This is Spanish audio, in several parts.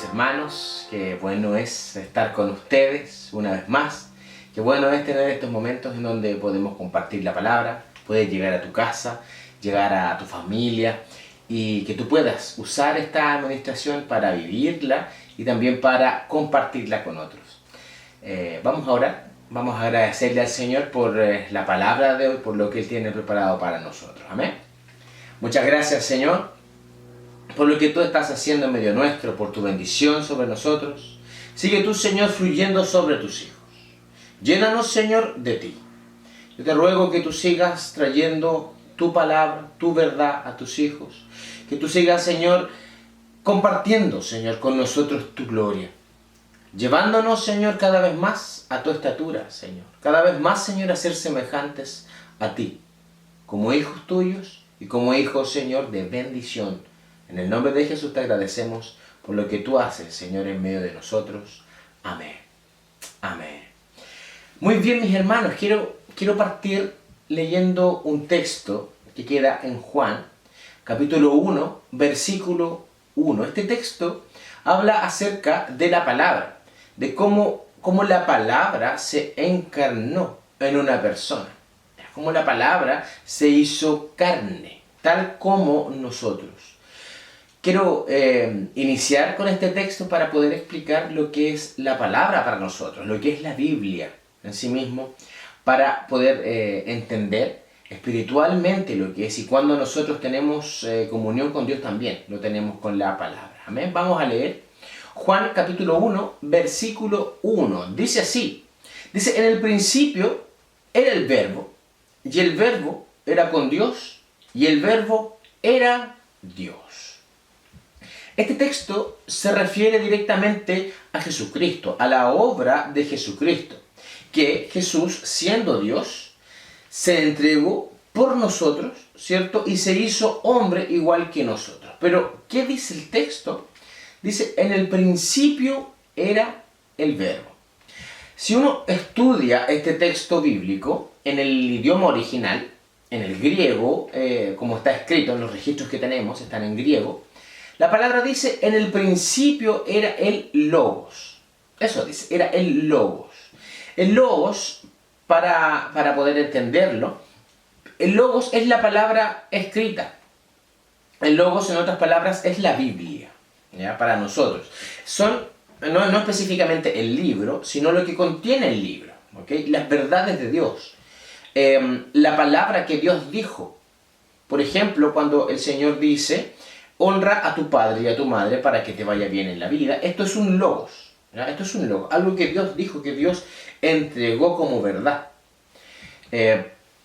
hermanos, qué bueno es estar con ustedes una vez más. Qué bueno es tener estos momentos en donde podemos compartir la palabra, puedes llegar a tu casa, llegar a tu familia y que tú puedas usar esta administración para vivirla y también para compartirla con otros. Vamos a orar, vamos a agradecerle al Señor por la palabra de hoy, por lo que Él tiene preparado para nosotros. Amén. Muchas gracias, Señor, por lo que tú estás haciendo en medio nuestro, por tu bendición sobre nosotros. Sigue tú, Señor, fluyendo sobre tus hijos. Llénanos, Señor, de ti. Yo te ruego que tú sigas trayendo tu palabra, tu verdad a tus hijos. Que tú sigas, Señor, compartiendo, Señor, con nosotros tu gloria. Llevándonos, Señor, cada vez más a tu estatura, Señor. Cada vez más, Señor, a ser semejantes a ti. Como hijos tuyos y como hijos, Señor, de bendición. En el nombre de Jesús te agradecemos por lo que tú haces, Señor, en medio de nosotros. Amén. Amén. Muy bien, mis hermanos, quiero partir leyendo un texto que queda en Juan, capítulo 1, versículo 1. Este texto habla acerca de la palabra, de cómo la palabra se encarnó en una persona, cómo la palabra se hizo carne, tal como nosotros. Quiero iniciar con este texto para poder explicar lo que es la palabra para nosotros, lo que es la Biblia en sí mismo, para poder entender espiritualmente lo que es y cuando nosotros tenemos comunión con Dios también, lo tenemos con la palabra. Amén. Vamos a leer Juan capítulo 1, versículo 1. Dice así, dice, en el principio era el verbo, y el verbo era con Dios, y el verbo era Dios. Este texto se refiere directamente a Jesucristo, a la obra de Jesucristo, que Jesús, siendo Dios, se entregó por nosotros, ¿cierto? Y se hizo hombre igual que nosotros. Pero, ¿qué dice el texto? Dice, en el principio era el verbo. Si uno estudia este texto bíblico en el idioma original, en el griego, como está escrito en los registros que tenemos, están en griego, la palabra dice, en el principio era el Logos. Eso dice, era el Logos. El Logos, para poder entenderlo, el Logos es la palabra escrita. El Logos, en otras palabras, es la Biblia, ¿ya? Para nosotros. No específicamente el libro, sino lo que contiene el libro, ¿okay? Las verdades de Dios. La palabra que Dios dijo. Por ejemplo, cuando el Señor dice, honra a tu padre y a tu madre para que te vaya bien en la vida. Esto es un logos, ¿ya? Esto es un logos, algo que Dios dijo, que Dios entregó como verdad.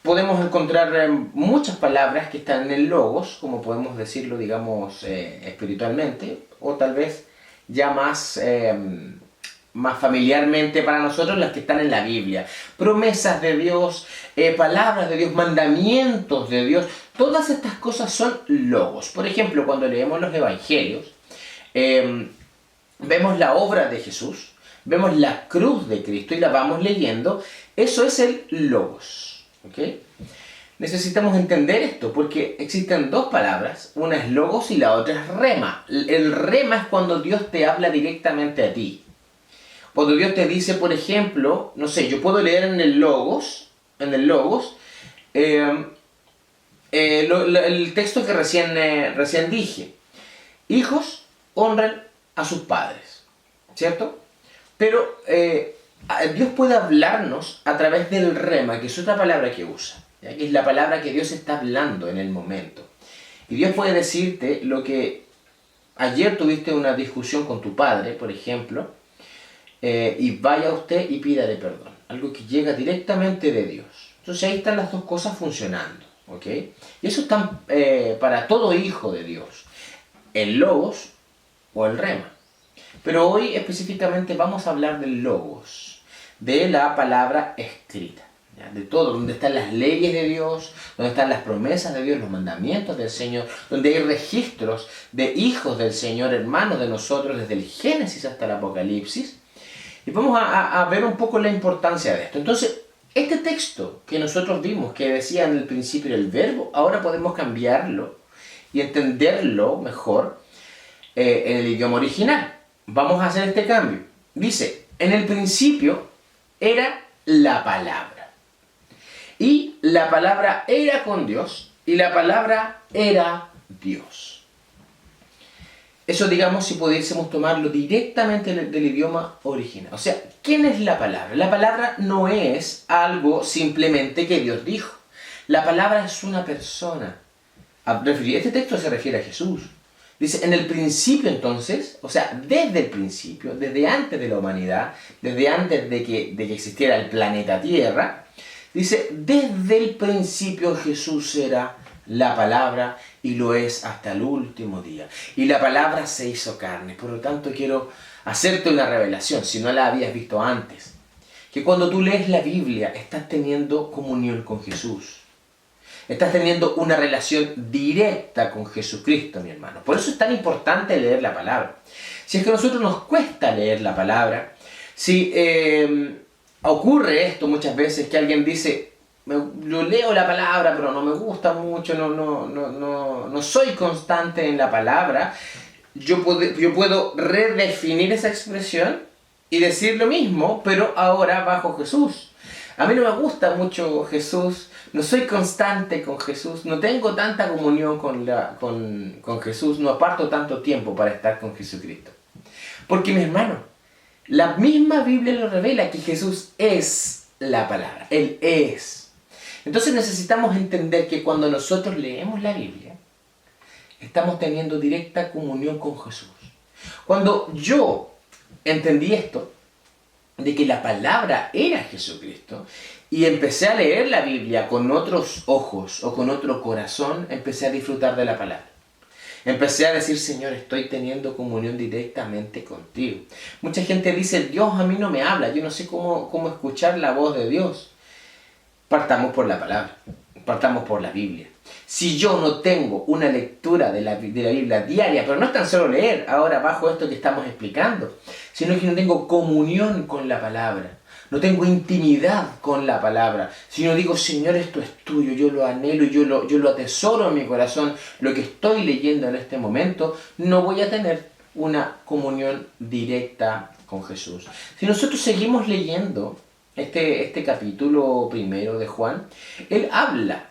Podemos encontrar muchas palabras que están en el logos, como podemos decirlo, digamos, espiritualmente, o tal vez ya más familiarmente para nosotros las que están en la Biblia. Promesas de Dios, palabras de Dios, mandamientos de Dios. Todas estas cosas son logos. Por ejemplo, cuando leemos los evangelios, vemos la obra de Jesús, vemos la cruz de Cristo y la vamos leyendo. Eso es el logos. ¿Okay? Necesitamos entender esto porque existen dos palabras, una es logos y la otra es rema. El rema es cuando Dios te habla directamente a ti. Cuando Dios te dice, por ejemplo, no sé, yo puedo leer en el logos, el texto que recién dije. Hijos honran a sus padres, ¿cierto? Pero Dios puede hablarnos a través del rema, que es otra palabra que usa, ¿ya? Que es la palabra que Dios está hablando en el momento. Y Dios puede decirte lo que ayer tuviste una discusión con tu padre, por ejemplo, y vaya usted y pídale perdón. Algo que llega directamente de Dios. Entonces ahí están las dos cosas funcionando. ¿Okay? Y eso está para todo hijo de Dios. El logos o el rema. Pero hoy específicamente vamos a hablar del logos, de la palabra escrita, ¿ya? De todo, donde están las leyes de Dios, donde están las promesas de Dios, los mandamientos del Señor, donde hay registros de hijos del Señor, hermanos de nosotros, desde el Génesis hasta el Apocalipsis. Y vamos a ver un poco la importancia de esto. Entonces, este texto que nosotros vimos, que decía en el principio el verbo, ahora podemos cambiarlo y entenderlo mejor en el idioma original. vamos a hacer este cambio. Dice, en el principio era la palabra. Y la palabra era con Dios y la palabra era Dios. Eso, digamos, si pudiésemos tomarlo directamente del idioma original. O sea, ¿quién es la palabra? La palabra no es algo simplemente que Dios dijo. La palabra es una persona. Este texto se refiere a Jesús. Dice, en el principio entonces, o sea, desde el principio, desde antes de la humanidad, desde antes de que existiera el planeta Tierra, dice, desde el principio Jesús era la palabra y lo es hasta el último día. Y la palabra se hizo carne. Por lo tanto, quiero hacerte una revelación, si no la habías visto antes. Que cuando tú lees la Biblia, estás teniendo comunión con Jesús. Estás teniendo una relación directa con Jesucristo, mi hermano. Por eso es tan importante leer la palabra. Si es que a nosotros nos cuesta leer la palabra, si ocurre esto muchas veces que alguien dice, yo leo la palabra pero no me gusta mucho, no soy constante en la palabra, yo puedo redefinir esa expresión y decir lo mismo, pero ahora bajo Jesús. A mí no me gusta mucho Jesús, no soy constante con Jesús, no tengo tanta comunión con Jesús, no aparto tanto tiempo para estar con Jesucristo. Porque, mi hermano, la misma Biblia lo revela, que Jesús es la palabra, Él es. Entonces necesitamos entender que cuando nosotros leemos la Biblia, estamos teniendo directa comunión con Jesús. Cuando yo entendí esto, de que la palabra era Jesucristo, y empecé a leer la Biblia con otros ojos o con otro corazón, empecé a disfrutar de la palabra. Empecé a decir, Señor, estoy teniendo comunión directamente contigo. Mucha gente dice, Dios a mí no me habla, yo no sé cómo escuchar la voz de Dios. Partamos por la palabra, partamos por la Biblia. Si yo no tengo una lectura de la Biblia diaria, pero no es tan solo leer, ahora bajo esto que estamos explicando, sino que no tengo comunión con la palabra, no tengo intimidad con la palabra, sino digo, Señor, esto es tuyo, yo lo anhelo, yo lo atesoro en mi corazón, lo que estoy leyendo en este momento, no voy a tener una comunión directa con Jesús. Si nosotros seguimos leyendo este capítulo primero de Juan, él habla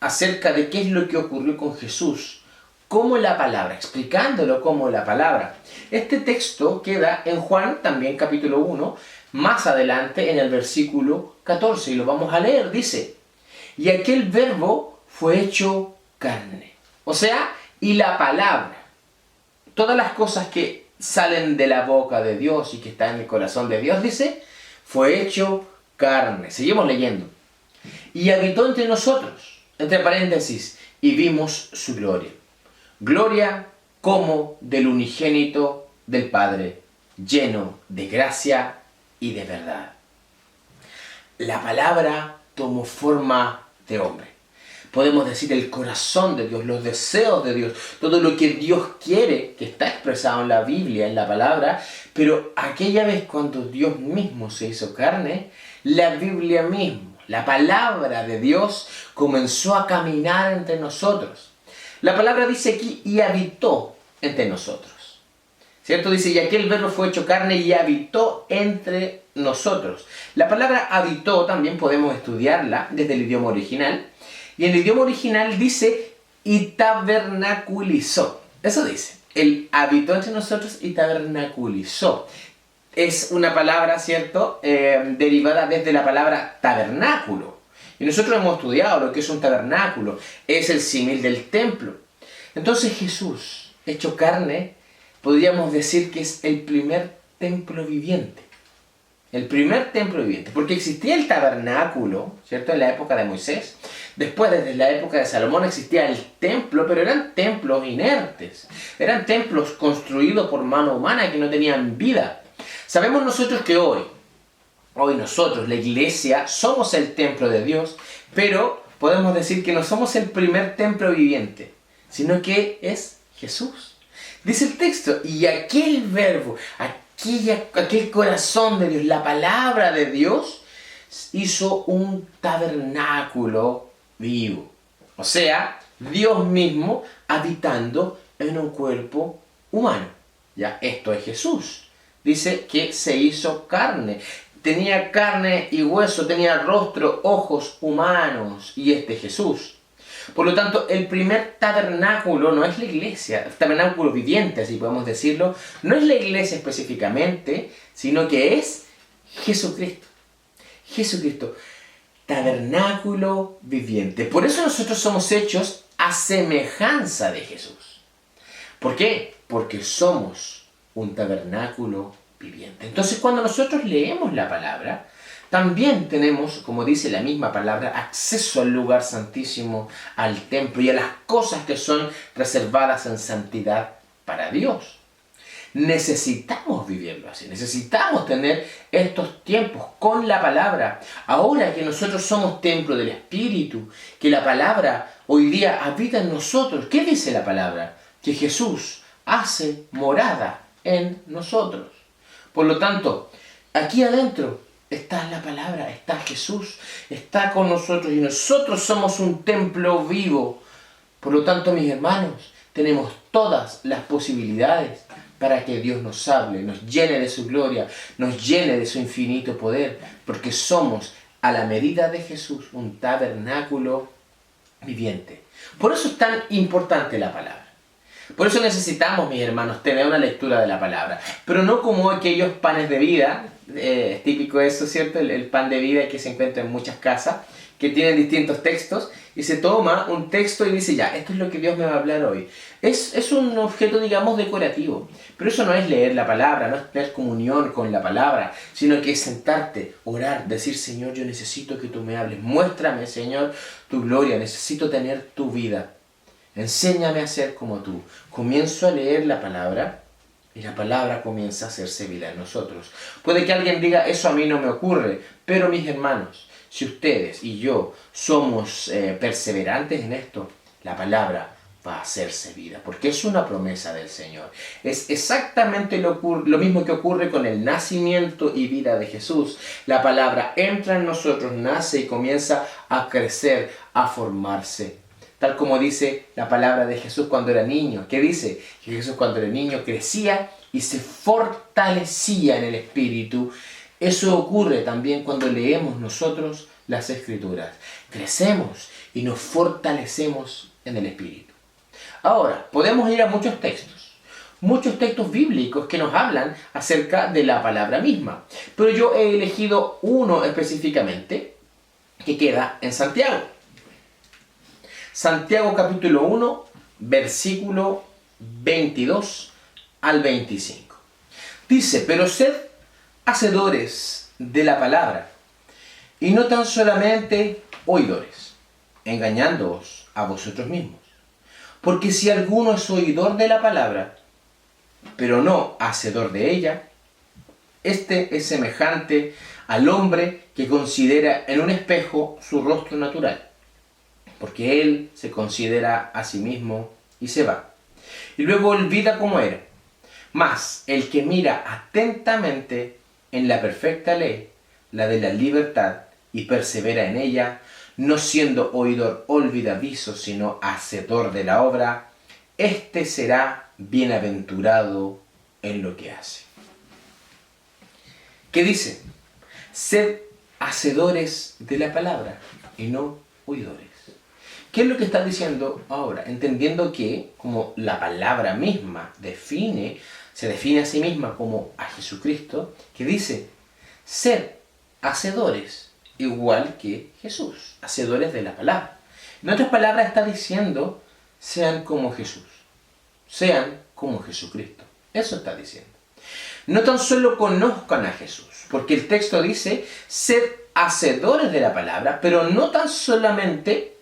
acerca de qué es lo que ocurrió con Jesús, como la palabra, explicándolo como la palabra. Este texto queda en Juan, también capítulo 1, más adelante en el versículo 14, y lo vamos a leer, dice, y aquel verbo fue hecho carne. O sea, y la palabra, todas las cosas que salen de la boca de Dios y que están en el corazón de Dios, dice, fue hecho carne. Seguimos leyendo. Y habitó entre nosotros, entre paréntesis, y vimos su gloria. Gloria como del unigénito del Padre, lleno de gracia y de verdad. La palabra tomó forma de hombre. Podemos decir el corazón de Dios, los deseos de Dios, todo lo que Dios quiere, que está expresado en la Biblia, en la palabra, pero aquella vez cuando Dios mismo se hizo carne, la Biblia misma, la palabra de Dios comenzó a caminar entre nosotros. La palabra dice aquí, y habitó entre nosotros. ¿Cierto? Dice, y aquel verbo fue hecho carne y habitó entre nosotros. La palabra habitó también podemos estudiarla desde el idioma original. Y en el idioma original dice, y tabernaculizó. Eso dice, él habitó entre nosotros y tabernaculizó. Es una palabra, ¿cierto?, derivada desde la palabra tabernáculo. Y nosotros hemos estudiado lo que es un tabernáculo. Es el símil del templo. Entonces Jesús, hecho carne, podríamos decir que es el primer templo viviente. El primer templo viviente. Porque existía el tabernáculo, ¿cierto?, en la época de Moisés. Después, desde la época de Salomón, existía el templo, pero eran templos inertes. Eran templos construidos por mano humana que no tenían vida. Sabemos nosotros que hoy nosotros, la iglesia, somos el templo de Dios, pero podemos decir que no somos el primer templo viviente, sino que es Jesús. Dice el texto, y aquel verbo, aquel corazón de Dios, la palabra de Dios, hizo un tabernáculo vivo. O sea, Dios mismo habitando en un cuerpo humano. Ya, esto es Jesús. Dice que se hizo carne. Tenía carne y hueso, tenía rostro, ojos humanos. Y este es Jesús. Por lo tanto, el primer tabernáculo no es la iglesia, el tabernáculo viviente, así podemos decirlo, no es la iglesia específicamente, sino que es Jesucristo. Jesucristo, tabernáculo viviente. Por eso nosotros somos hechos a semejanza de Jesús. ¿Por qué? Porque somos un tabernáculo viviente. Entonces, cuando nosotros leemos la palabra, también tenemos, como dice la misma palabra, acceso al lugar santísimo, al templo y a las cosas que son reservadas en santidad para Dios. Necesitamos vivirlo así, necesitamos tener estos tiempos con la palabra. Ahora que nosotros somos templo del Espíritu, que la palabra hoy día habita en nosotros, ¿qué dice la palabra? Que Jesús hace morada en nosotros. Por lo tanto, aquí adentro está la palabra, está Jesús, está con nosotros y nosotros somos un templo vivo. Por lo tanto, mis hermanos, tenemos todas las posibilidades para que Dios nos hable, nos llene de su gloria, nos llene de su infinito poder, porque somos, a la medida de Jesús, un tabernáculo viviente. Por eso es tan importante la palabra. Por eso necesitamos, mis hermanos, tener una lectura de la palabra, pero no como aquellos panes de vida, es típico eso, ¿cierto? El pan de vida que se encuentra en muchas casas, que tienen distintos textos, y se toma un texto y dice, ya, esto es lo que Dios me va a hablar hoy. Es un objeto, digamos, decorativo, pero eso no es leer la palabra, no es tener comunión con la palabra, sino que es sentarte, orar, decir, Señor, yo necesito que tú me hables, muéstrame, Señor, tu gloria, necesito tener tu vida. Enséñame a ser como tú. Comienzo a leer la palabra y la palabra comienza a hacerse vida en nosotros. Puede que alguien diga, eso a mí no me ocurre, pero mis hermanos, si ustedes y yo somos perseverantes en esto, la palabra va a hacerse vida, porque es una promesa del Señor. Es exactamente lo mismo que ocurre con el nacimiento y vida de Jesús. La palabra entra en nosotros, nace y comienza a crecer, a formarse. Tal como dice la palabra de Jesús cuando era niño. ¿Qué dice? Que Jesús cuando era niño crecía y se fortalecía en el Espíritu. Eso ocurre también cuando leemos nosotros las Escrituras. Crecemos y nos fortalecemos en el Espíritu. Ahora, podemos ir a muchos textos bíblicos que nos hablan acerca de la palabra misma. Pero yo he elegido uno específicamente que queda en Santiago. Santiago capítulo 1, versículo 22 al 25. Dice, pero sed hacedores de la palabra, y no tan solamente oidores, engañándoos a vosotros mismos. Porque si alguno es oidor de la palabra, pero no hacedor de ella, este es semejante al hombre que considera en un espejo su rostro natural, porque él se considera a sí mismo y se va, y luego olvida cómo era. Mas el que mira atentamente en la perfecta ley, la de la libertad, y persevera en ella, no siendo oidor olvidadizo, sino hacedor de la obra, éste será bienaventurado en lo que hace. ¿Qué dice? Sed hacedores de la palabra y no oidores. ¿Qué es lo que está diciendo ahora? Entendiendo que, como la palabra misma se define a sí misma como a Jesucristo, que dice, ser hacedores, igual que Jesús, hacedores de la palabra. En otras palabras está diciendo, sean como Jesús, sean como Jesucristo. Eso está diciendo. No tan solo conozcan a Jesús, porque el texto dice, ser hacedores de la palabra, pero no tan solamente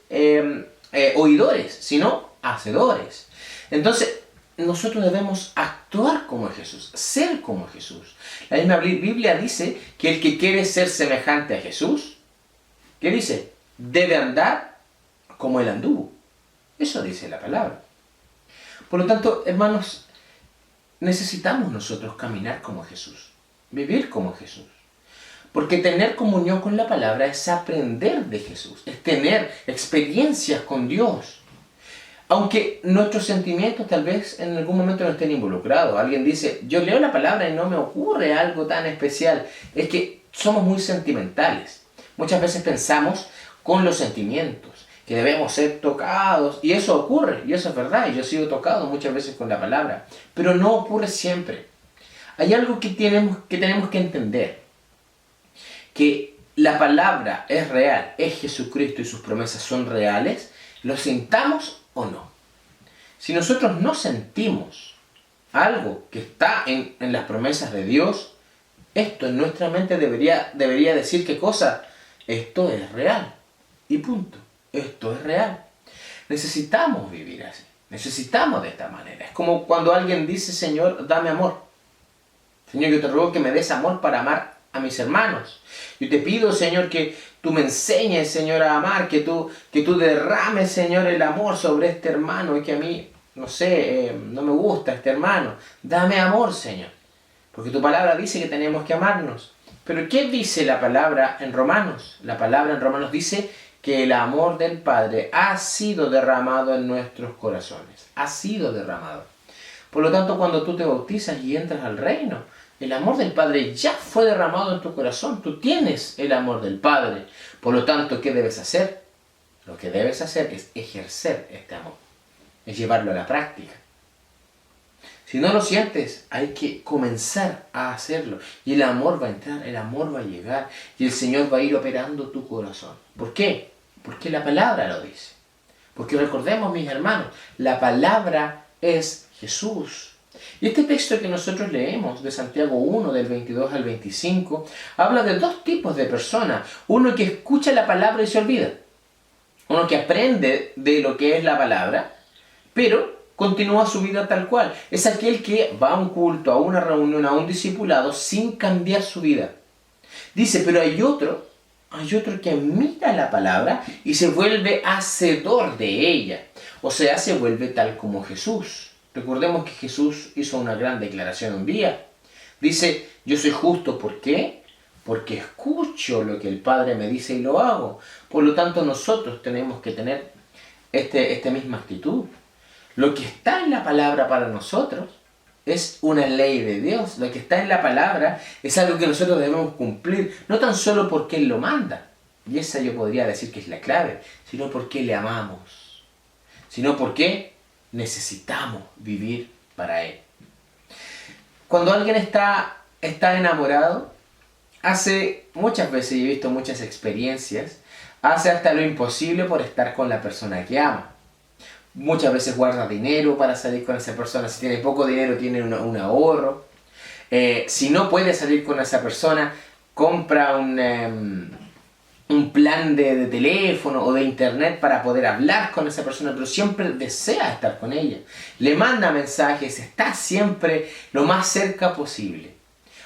oidores, sino hacedores. Entonces, nosotros debemos actuar como Jesús, ser como Jesús. La misma Biblia dice que el que quiere ser semejante a Jesús, ¿qué dice? Debe andar como Él anduvo. Eso dice la palabra. Por lo tanto, hermanos, necesitamos nosotros caminar como Jesús, vivir como Jesús. Porque tener comunión con la palabra es aprender de Jesús, es tener experiencias con Dios. Aunque nuestros sentimientos tal vez en algún momento no estén involucrados. Alguien dice, yo leo la palabra y no me ocurre algo tan especial. Es que somos muy sentimentales. Muchas veces pensamos con los sentimientos, que debemos ser tocados. Y eso ocurre, y eso es verdad. Y yo he sido tocado muchas veces con la palabra. Pero no ocurre siempre. Hay algo que tenemos que entender. Que la palabra es real, es Jesucristo y sus promesas son reales, lo sintamos o no. Si nosotros no sentimos algo que está en las promesas de Dios, esto en nuestra mente debería decir qué cosa, esto es real. Y punto, esto es real. Necesitamos vivir así, necesitamos de esta manera. Es como cuando alguien dice, Señor, dame amor. Señor, yo te ruego que me des amor para amar a mis hermanos. Yo te pido, Señor, que tú me enseñes, Señor, a amar, que tú derrames, Señor, el amor sobre este hermano y que a mí, no sé, no me gusta este hermano. Dame amor, Señor, porque tu palabra dice que tenemos que amarnos. Pero ¿qué dice la palabra en Romanos? La palabra en Romanos dice que el amor del Padre ha sido derramado en nuestros corazones. Ha sido derramado. Por lo tanto, cuando tú te bautizas y entras al reino, el amor del Padre ya fue derramado en tu corazón. Tú tienes el amor del Padre. Por lo tanto, ¿qué debes hacer? Lo que debes hacer es ejercer este amor. Es llevarlo a la práctica. Si no lo sientes, hay que comenzar a hacerlo. Y el amor va a entrar, el amor va a llegar. Y el Señor va a ir operando tu corazón. ¿Por qué? Porque la palabra lo dice. Porque recordemos, mis hermanos, la palabra es Jesús. Y este texto que nosotros leemos de Santiago 1, del 22 al 25, habla de dos tipos de personas. Uno que escucha la palabra y se olvida. Uno que aprende de lo que es la palabra, pero continúa su vida tal cual. Es aquel que va a un culto, a una reunión, a un discipulado, sin cambiar su vida. Dice, pero hay otro que mira la palabra y se vuelve hacedor de ella. O sea, se vuelve tal como Jesús. Recordemos que Jesús hizo una gran declaración un día. Dice, yo soy justo, ¿por qué? Porque escucho lo que el Padre me dice y lo hago. Por lo tanto, nosotros tenemos que tener esta misma actitud. Lo que está en la palabra para nosotros es una ley de Dios. Lo que está en la palabra es algo que nosotros debemos cumplir, no tan solo porque Él lo manda, y esa yo podría decir que es la clave, sino porque le amamos, sino porque necesitamos vivir para Él. Cuando alguien está enamorado, hace muchas veces, y he visto muchas experiencias, hace hasta lo imposible por estar con la persona que ama. Muchas veces guarda dinero para salir con esa persona. Si tiene poco dinero, tiene un ahorro. Si no puede salir con esa persona, compra un plan de teléfono o de internet para poder hablar con esa persona, pero siempre desea estar con ella. Le manda mensajes, está siempre lo más cerca posible.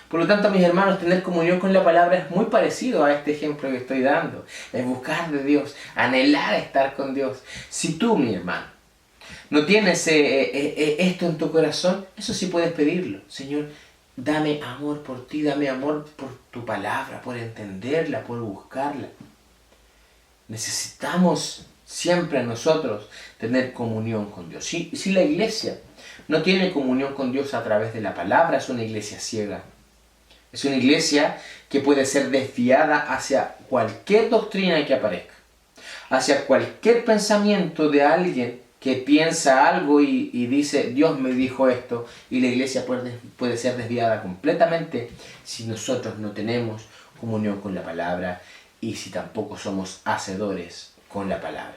Por lo tanto, mis hermanos, tener comunión con la palabra es muy parecido a este ejemplo que estoy dando. Es buscar de Dios, anhelar estar con Dios. Si tú, mi hermano, no tienes esto en tu corazón, eso sí puedes pedirlo. Señor, dame amor por ti, dame amor por tu palabra, por entenderla, por buscarla. Necesitamos siempre nosotros tener comunión con Dios. Si la iglesia no tiene comunión con Dios a través de la palabra, es una iglesia ciega. Es una iglesia que puede ser desviada hacia cualquier doctrina que aparezca, hacia cualquier pensamiento de alguien que piensa algo y dice, Dios me dijo esto, y la iglesia puede ser desviada completamente si nosotros no tenemos comunión con la palabra y si tampoco somos hacedores con la palabra.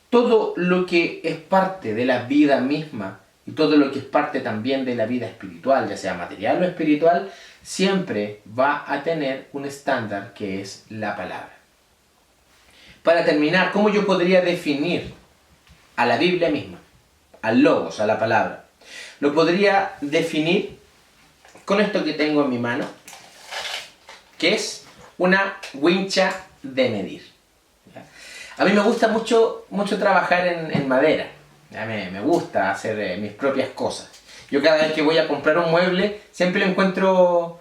Todo lo que es parte de la vida misma y todo lo que es parte también de la vida espiritual, ya sea material o espiritual, siempre va a tener un estándar que es la palabra. Para terminar, ¿cómo yo podría definir a la Biblia misma, al Logos, a la palabra? Lo podría definir con esto que tengo en mi mano, que es una wincha de medir. ¿Ya? A mí me gusta mucho trabajar en madera. ¿Ya? Me gusta hacer mis propias cosas. Yo cada vez que voy a comprar un mueble, siempre le encuentro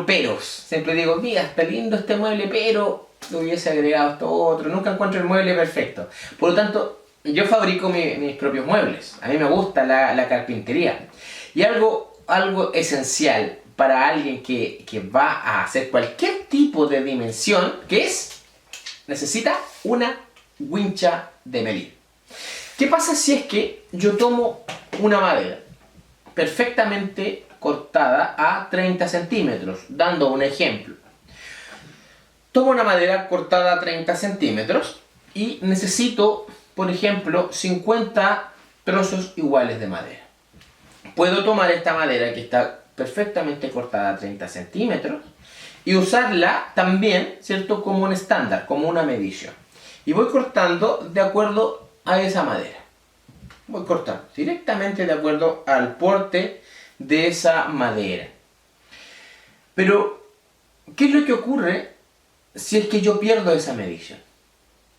peros. Siempre digo, mira, está lindo este mueble, pero le hubiese agregado esto otro. Nunca encuentro el mueble perfecto. Por lo tanto, yo fabrico mis propios muebles. A mí me gusta la carpintería. Y algo esencial para alguien que va a hacer cualquier tipo de dimensión, que es, necesita una wincha de medir. ¿Qué pasa si es que yo tomo una madera perfectamente cortada a 30 centímetros? Dando un ejemplo. Tomo una madera cortada a 30 centímetros y necesito, por ejemplo, 50 trozos iguales de madera. Puedo tomar esta madera que está perfectamente cortada a 30 centímetros y usarla también, ¿cierto?, como un estándar, como una medición. Y voy cortando de acuerdo a esa madera. Voy cortando directamente de acuerdo al porte de esa madera. Pero, ¿qué es lo que ocurre si es que yo pierdo esa medición?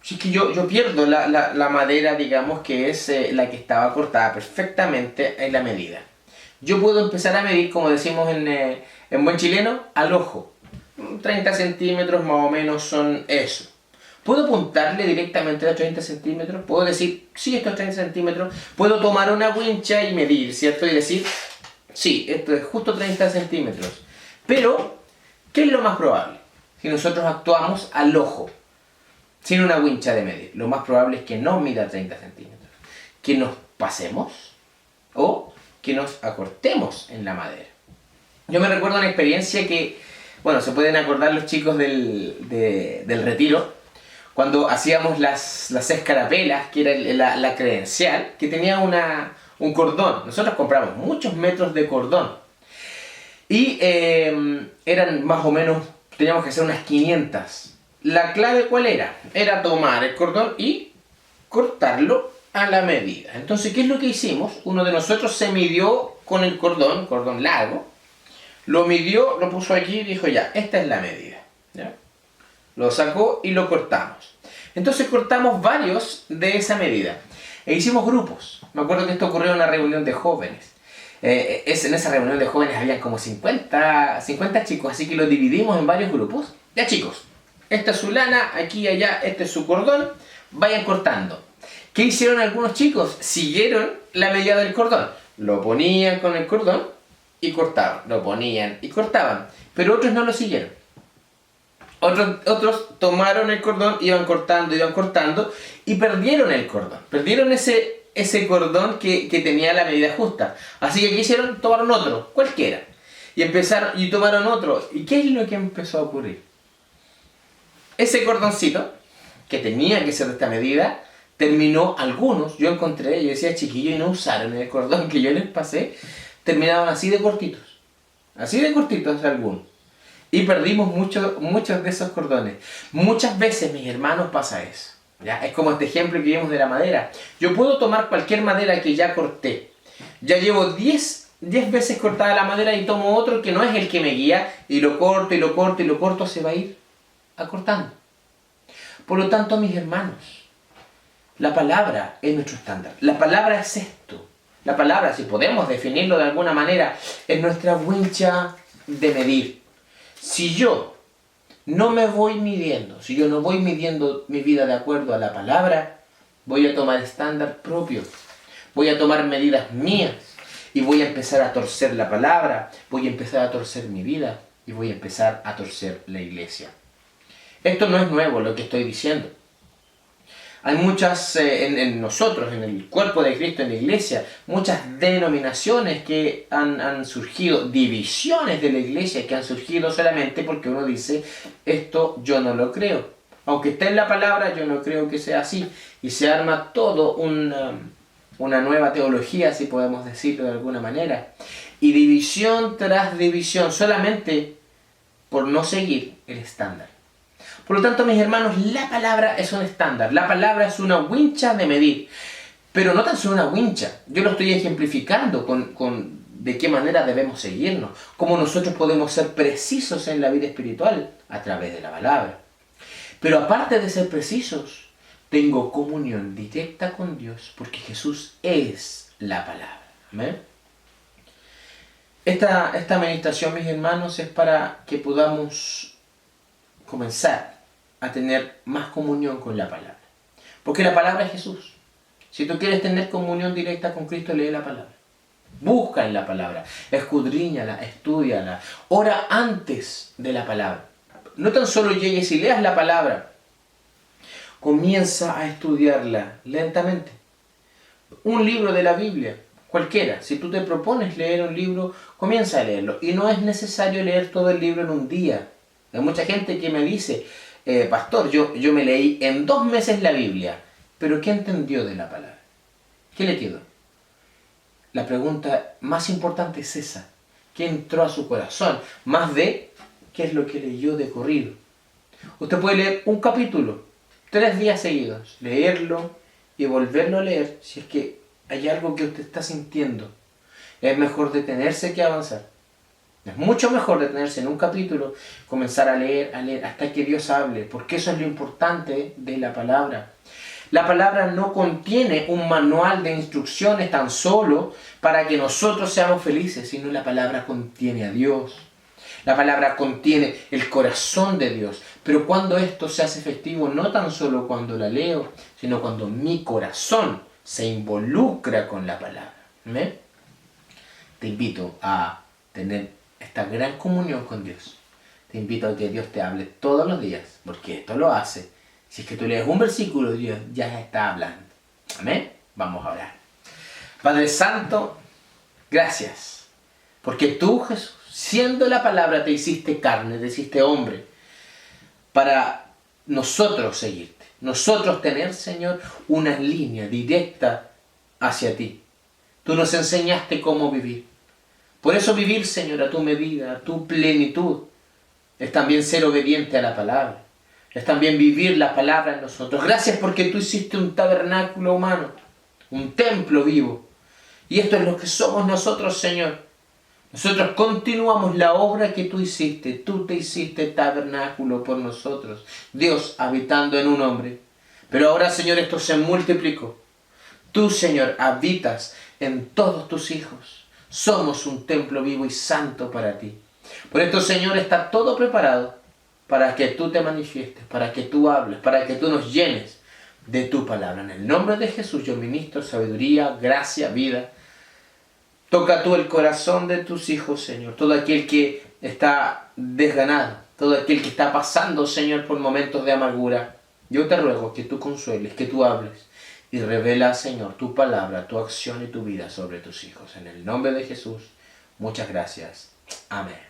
Si es que yo pierdo la madera, digamos, que es la que estaba cortada perfectamente en la medida. Yo puedo empezar a medir, como decimos en buen chileno, al ojo. 30 centímetros más o menos son eso. Puedo apuntarle directamente a 30 centímetros. Puedo decir, sí, esto es 30 centímetros. Puedo tomar una wincha y medir, ¿cierto? Y decir, sí, esto es justo 30 centímetros. Pero, ¿qué es lo más probable? Si nosotros actuamos al ojo, sin una wincha de medir, lo más probable es que no mida 30 centímetros. Que nos pasemos o que nos acortemos en la madera. Yo me recuerdo una experiencia que, bueno, se pueden acordar los chicos del retiro, cuando hacíamos las escarapelas, que era la credencial, que tenía un cordón. Nosotros compramos muchos metros de cordón. Y eran más o menos, teníamos que hacer unas 500. ¿La clave cuál era? Era tomar el cordón y cortarlo a la medida. Entonces, ¿qué es lo que hicimos? Uno de nosotros se midió con el cordón largo, lo midió, lo puso aquí y dijo, ya, esta es la medida. ¿Ya? Lo sacó y lo cortamos. Entonces cortamos varios de esa medida. E hicimos grupos. Me acuerdo que esto ocurrió en una reunión de jóvenes. En esa reunión de jóvenes había como 50 chicos, así que lo dividimos en varios grupos. Ya chicos, esta es su lana, aquí y allá, este es su cordón, vayan cortando. ¿Qué hicieron algunos chicos? Siguieron la medida del cordón. Lo ponían con el cordón y cortaban. Lo ponían y cortaban. Pero otros no lo siguieron. Otros tomaron el cordón, iban cortando y perdieron el cordón. Perdieron ese cordón que tenía la medida justa. Así que ¿qué hicieron? Tomaron otro, cualquiera. Y tomaron otro. ¿Y qué es lo que empezó a ocurrir? Ese cordoncito, que tenía que ser de esta medida, terminó algunos, yo decía chiquillos y no usaron el cordón que yo les pasé, terminaban así de cortitos. Así de cortitos algunos. Y perdimos muchos de esos cordones. Muchas veces, mis hermanos, pasa eso. ¿Ya? Es como este ejemplo que vimos de la madera. Yo puedo tomar cualquier madera que ya corté. Ya llevo 10 veces cortada la madera y tomo otro que no es el que me guía y lo corto y lo corto y lo corto, se va a ir acortando. Por lo tanto, mis hermanos, la palabra es nuestro estándar. La palabra es esto. La palabra, si podemos definirlo de alguna manera, es nuestra wincha de medir. Si yo no me voy midiendo, si yo no voy midiendo mi vida de acuerdo a la palabra, voy a tomar estándar propio, voy a tomar medidas mías y voy a empezar a torcer la palabra, voy a empezar a torcer mi vida y voy a empezar a torcer la iglesia. Esto no es nuevo lo que estoy diciendo. Hay muchas, en nosotros, en el cuerpo de Cristo, en la iglesia, muchas denominaciones que han surgido, divisiones de la iglesia que han surgido solamente porque uno dice, esto yo no lo creo. Aunque esté en la palabra, yo no creo que sea así. Y se arma todo una nueva teología, si podemos decirlo de alguna manera. Y división tras división, solamente por no seguir el estándar. Por lo tanto, mis hermanos, la palabra es un estándar. La palabra es una wincha de medir. Pero no tan solo una wincha. Yo lo estoy ejemplificando con de qué manera debemos seguirnos. Cómo nosotros podemos ser precisos en la vida espiritual a través de la palabra. Pero aparte de ser precisos, tengo comunión directa con Dios porque Jesús es la palabra. ¿Amén? Esta meditación, mis hermanos, es para que podamos comenzar a tener más comunión con la palabra. Porque la palabra es Jesús. Si tú quieres tener comunión directa con Cristo, lee la palabra. Busca en la palabra, escudriñala, estúdiala, ora antes de la palabra. No tan solo llegues y leas la palabra, comienza a estudiarla lentamente. Un libro de la Biblia, cualquiera, si tú te propones leer un libro, comienza a leerlo. Y no es necesario leer todo el libro en un día. Hay mucha gente que me dice, pastor, yo me leí en 2 meses la Biblia, pero ¿qué entendió de la palabra? ¿Qué le quedó? La pregunta más importante es esa. ¿Qué entró a su corazón? Más de qué es lo que leyó de corrido. Usted puede leer un capítulo, 3 días seguidos, leerlo y volverlo a leer si es que hay algo que usted está sintiendo. Es mejor detenerse que avanzar. Es mucho mejor detenerse en un capítulo, comenzar a leer hasta que Dios hable, porque eso es lo importante de la palabra. La palabra no contiene un manual de instrucciones tan solo para que nosotros seamos felices, sino la palabra contiene a Dios. La palabra contiene el corazón de Dios. Pero cuando esto se hace efectivo, no tan solo cuando la leo, sino cuando mi corazón se involucra con la palabra. ¿Amén? Te invito a tener esta gran comunión con Dios. Te invito a que Dios te hable todos los días, porque esto lo hace. Si es que tú lees un versículo, Dios ya está hablando. Amén. Vamos a orar. Padre Santo, gracias. Porque tú, Jesús, siendo la palabra, te hiciste carne, te hiciste hombre. Para nosotros seguirte. Nosotros tener, Señor, una línea directa hacia ti. Tú nos enseñaste cómo vivir. Por eso vivir, Señor, a tu medida, a tu plenitud, es también ser obediente a la palabra. Es también vivir la palabra en nosotros. Gracias porque tú hiciste un tabernáculo humano, un templo vivo. Y esto es lo que somos nosotros, Señor. Nosotros continuamos la obra que tú hiciste. Tú te hiciste tabernáculo por nosotros. Dios habitando en un hombre. Pero ahora, Señor, esto se multiplicó. Tú, Señor, habitas en todos tus hijos. Somos un templo vivo y santo para ti. Por esto, Señor, está todo preparado para que tú te manifiestes, para que tú hables, para que tú nos llenes de tu palabra. En el nombre de Jesús yo ministro sabiduría, gracia, vida. Toca tú el corazón de tus hijos, Señor. Todo aquel que está desganado, todo aquel que está pasando, Señor, por momentos de amargura. Yo te ruego que tú consueles, que tú hables y revela, Señor, tu palabra, tu acción y tu vida sobre tus hijos. En el nombre de Jesús, muchas gracias. Amén.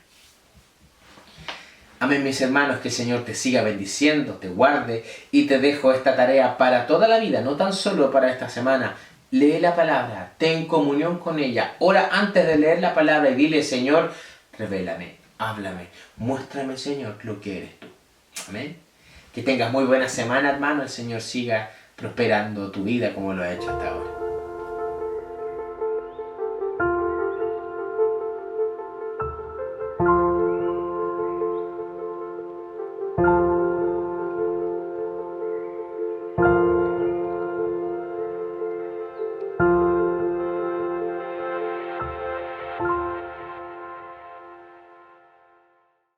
Amén, mis hermanos, que el Señor te siga bendiciendo, te guarde y te dejo esta tarea para toda la vida, no tan solo para esta semana. Lee la palabra, ten comunión con ella, ora antes de leer la palabra y dile, Señor, revélame, háblame, muéstrame, Señor, lo que eres tú. Amén. Que tengas muy buena semana, hermano, el Señor siga prosperando tu vida como lo ha hecho hasta ahora.